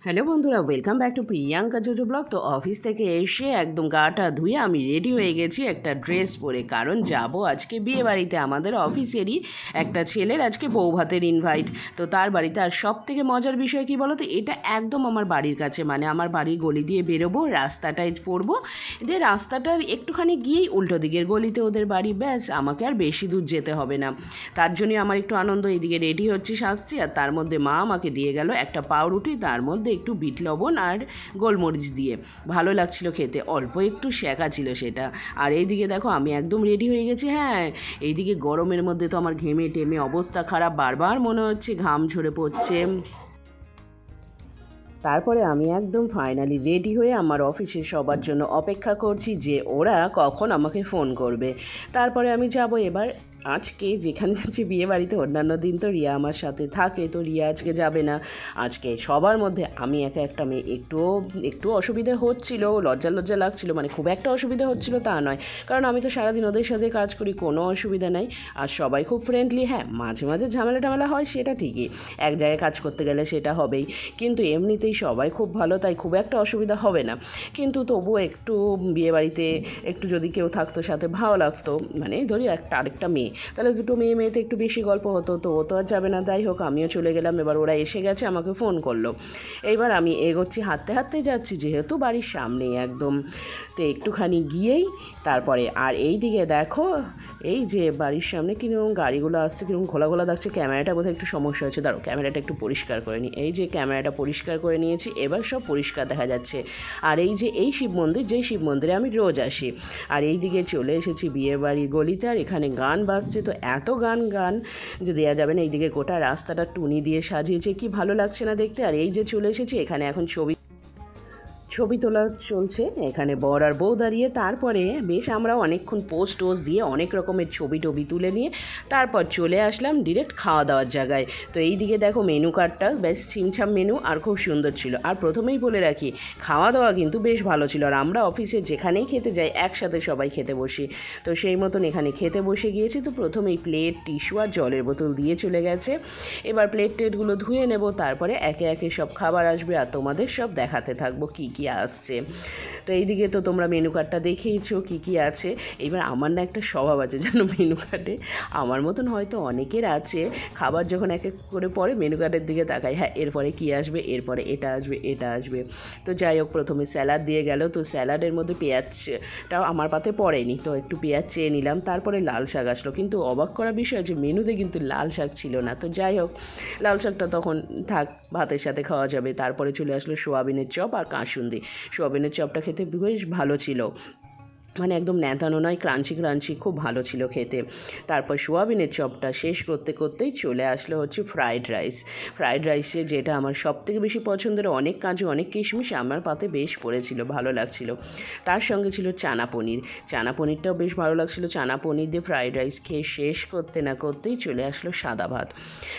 Hello বন্ধুরা, welcome back to Priyanka JoJo blog. তো office থেকে এসে একদম গাটা ধুয়ে আমি রেডি হয়ে গেছি একটা ড্রেস পরে, কারণ যাব আজকে বিয়ে বাড়িতে। আমাদের অফিসেরই একটা ছেলের আজকে বউ ভাতের ইনভাইট, তো তার বাড়িতে। আর সব থেকে মজার বিষয় কী বলো তো, এটা একদম আমার বাড়ির কাছে, মানে আমার বাড়ির গলি দিয়ে বেরোবো, রাস্তাটায় পড়বো, দিয়ে রাস্তাটার একটুখানি গিয়েই উল্টো দিকের গলিতে ওদের বাড়ি, ব্যাস আমাকে আর বেশি দূর যেতে হবে না। তার জন্যই আমার একটু আনন্দ। এইদিকে রেডি হচ্ছি, সাজছি, আর তার মধ্যে মা আমাকে দিয়ে গেল একটা পাউরুটি, তার মধ্যে একটু বিট লবণ আর গোলমরিচ দিয়ে, ভালো লাগছিল খেতে, অল্প একটু শেখা ছিল সেটা। আর এইদিকে দেখো আমি একদম রেডি হয়ে গেছি। হ্যাঁ, এইদিকে গরমের মধ্যে তো আমার ঘেমে টেমে অবস্থা খারাপ, বারবার মনে হচ্ছে ঘাম ঝরে পড়ছে। তারপরে আমি একদম ফাইনালি রেডি হয়ে আমার অফিসে সবার জন্য অপেক্ষা করছি যে ওরা কখন আমাকে ফোন করবে। তারপরে আমি যাব এবার। আজকে যেখানে যাচ্ছি বিয়ে বাড়িতে, অন্যান্য দিন তো রিয়া আমার সাথে থাকে, তো রিয়া আজকে যাবে না। আজকে সবার মধ্যে আমি একা একটা মেয়ে, একটু অসুবিধে হচ্ছিল, লজ্জা লাগছিল, মানে খুব একটা অসুবিধা হচ্ছিল তা নয়, কারণ আমি তো সারাদিন ওদের সাথে কাজ করি, কোনো অসুবিধা নাই। আর সবাই খুব ফ্রেন্ডলি। হ্যাঁ, মাঝে মাঝে ঝামেলা হয়, সেটা ঠিকই, এক জায়গায় কাজ করতে গেলে সেটা হবেই, কিন্তু এমনিতেই সবাই খুব ভালো, তাই খুব একটা অসুবিধা হবে না। কিন্তু তবুও একটু বিয়েবাড়িতে একটু যদি কেউ থাকতো সাথে ভালো লাগতো, মানে ধরি আরেকটা মেয়ে, তাহলে দুটো মেয়েতে একটু বেশি গল্প হতো। তো ও তো আর যাবে না, যাই হোক আমিও চলে গেলাম। এবার ওরা এসে গেছে, আমাকে ফোন করলো। এইবার আমি এগোচ্ছি, হাঁটতে যাচ্ছি, যেহেতু বাড়ির সামনেই একদম, তো একটুখানি গিয়েই তারপরে। আর এই দিকে দেখো, এই যে বাড়ির সামনে কীরকম গাড়িগুলো আসছে, কীরকম ঘোলা দেখছে। ক্যামেরাটা বোধহয় একটু সমস্যা হচ্ছে, দাঁড়ো ক্যামেরাটা একটু পরিষ্কার করে নিই। এই যে ক্যামেরাটা পরিষ্কার করে নিয়েছি, এবার সব পরিষ্কার দেখা যাচ্ছে। আর এই যে এই শিব মন্দির, যেই শিব মন্দিরে আমি রোজ আসি, আর এই দিকে চলে এসেছি বিয়ে বাড়ির গলিতে। আর এখানে গান বাজছে, তো এত গান যে দেওয়া যাবে না। এইদিকে গোটা রাস্তাটা টুনি দিয়ে সাজিয়েছে, কি ভালো লাগছে না দেখতে। আর এই যে চলে এসেছি এখানে, এখন ছবি তোলা চলছে এখানে, বর আর বউ দাঁড়িয়ে। তারপরে বেশ আমরা অনেকক্ষণ পোস্ট দিয়ে অনেক রকমের ছবি তুলে নিয়ে তারপর চলে আসলাম ডিরেক্ট খাওয়া দাওয়ার জায়গায়। তো এই দিকে দেখো মেনু কার্ডটা বেশ ছিমছাম মেনু, আর খুব সুন্দর ছিল। আর প্রথমেই বলে রাখি, খাওয়া দাওয়া কিন্তু বেশ ভালো ছিল। আর আমরা অফিসে যেখানেই খেতে যাই একসাথে সবাই খেতে বসি, তো সেই মতন এখানে খেতে বসে গিয়েছি। তো প্রথমেই প্লেট, টিস্যু আর জলের বোতল দিয়ে চলে গেছে। এবার টেটগুলো ধুয়ে নেব, তারপরে একে একে সব খাবার আসবে, আর তোমাদের সব দেখাতে থাকবো কী আসছে। তো এইদিকে তো তোমরা মেনু কার্ডটা দেখেইছো কী আছে। এবার আমার না একটা স্বভাব আছে জানো, মেনু কার্ডে আমার মতন হয়তো অনেকের আছে, খাবার যখন এক এক করে পরে মেনু কার্ডের দিকে তাকাই, হ্যাঁ এরপরে কী আসবে, এরপরে এটা আসবে। তো যাই হোক, প্রথমে স্যালাড দিয়ে গেল, তো স্যালাডের মধ্যে পেঁয়াজটাও আমার পাতে পড়েনি, তো একটু পেঁয়াজ চেয়ে নিলাম। তারপরে লাল শাক আসলো, কিন্তু অবাক করা বিষয় যে মেনুতে কিন্তু লাল শাক ছিল না। তো যাই হোক, লাল শাকটা তখন থাক, ভাতের সাথে খাওয়া যাবে। তারপরে চলে আসলো সোয়াবিনের চপ আর কাসুন্দি। সোয়াবিনের চপটা খেতে বেশ ভালো ছিল, মানে একদম ন্যাতানো নয়, ক্রাঞ্চি খুব ভালো ছিল খেতে। তারপর সোয়াবিনের চপটা শেষ করতেই চলে আসলো হচ্ছে ফ্রাইড রাইসে, যেটা আমার সবথেকে বেশি পছন্দের। অনেক কাজু, অনেক কিশমিশ আমার পাতে বেশ পড়েছিল, ভালো লাগছিল। তার সঙ্গে ছিল চানা পনিরটাও বেশ ভালো লাগছিল। চানা পনির দিয়ে ফ্রাইড রাইস খেয়ে শেষ করতেই চলে আসলো সাদা ভাত।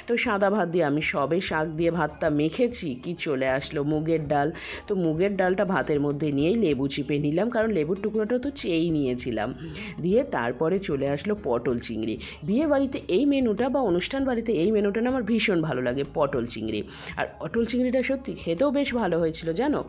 তো সাদা ভাত দিয়ে আমি সবে শাক দিয়ে ভাতটা মেখেছি, কি চলে আসলো মুগের ডাল। তো মুগের ডালটা ভাতের মধ্যে নিয়েই লেবু চিপে নিলাম, কারণ লেবুর টুকরোটা তো চেয়েই নিয়েছিলাম। দিয়ে তারপরে চলে আসলো পটল চিংড়ি। বিয়ে বাড়িতে এই মেনুটা বা অনুষ্ঠান বাড়িতে এই মেনুটা না আমার ভীষণ ভালো লাগে, পটল চিংড়ি। আর পটল চিংড়িটা সত্যি খেতেও বেশ ভালো হয়েছিল জানো,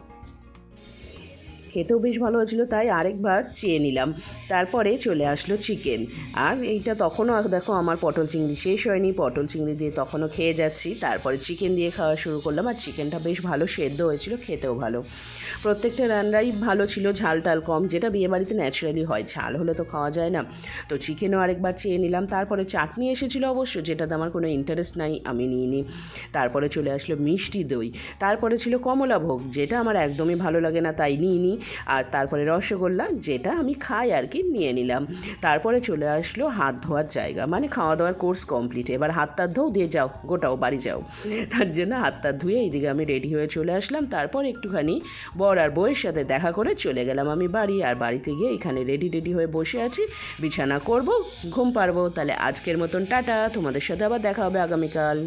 খেতেও বেশ ভালো হয়েছিল, তাই আরেকবার চেয়ে নিলাম। তারপরে চলে আসলো চিকেন। আর এইটা তখনও দেখো আমার পটল চিংড়ি শেষ হয়নি, পটল চিংড়ি দিয়ে তখনও খেয়ে যাচ্ছি। তারপরে চিকেন দিয়ে খাওয়া শুরু করলাম, আর চিকেনটা বেশ ভালো সেদ্ধ হয়েছিল, খেতেও ভালো। প্রত্যেকটা রান্নাই ভালো ছিল, ঝাল টাল কম, যেটা বিয়েবাড়িতে ন্যাচারালি হয়, ঝাল হলে তো খাওয়া যায় না। তো চিকেনও আরেকবার চেয়ে নিলাম। তারপরে চাটনি এসেছিলো অবশ্য, যেটাতে আমার কোনো ইন্টারেস্ট নাই, আমি নিইনি। তারপরে চলে আসলো মিষ্টি দই। তারপরে ছিল কমলাভোগ, যেটা আমার একদমই ভালো লাগে না, তাই নিইনি। আর তারপরে রসগোল্লা, যেটা আমি খাই আর কি, নিয়ে নিলাম। তারপরে চলে আসলো হাত ধোয়ার জায়গা, মানে খাওয়া দাওয়ার কোর্স কমপ্লিট, এবার হাত টাত ধোও, দিয়ে যাও গোটাও বাড়ি যাও। তার জন্য হাত টাত ধুয়ে এইদিকে আমি রেডি হয়ে চলে আসলাম। তারপর একটুখানি বর আর বউয়ের সাথে দেখা করে চলে গেলাম আমি বাড়ি। আর বাড়িতে গিয়ে এখানে রেডি হয়ে বসে আছি, বিছানা করব, ঘুম পারবো। তাহলে আজকের মতন টাটা, তোমাদের সাথে আবার দেখা হবে আগামীকাল।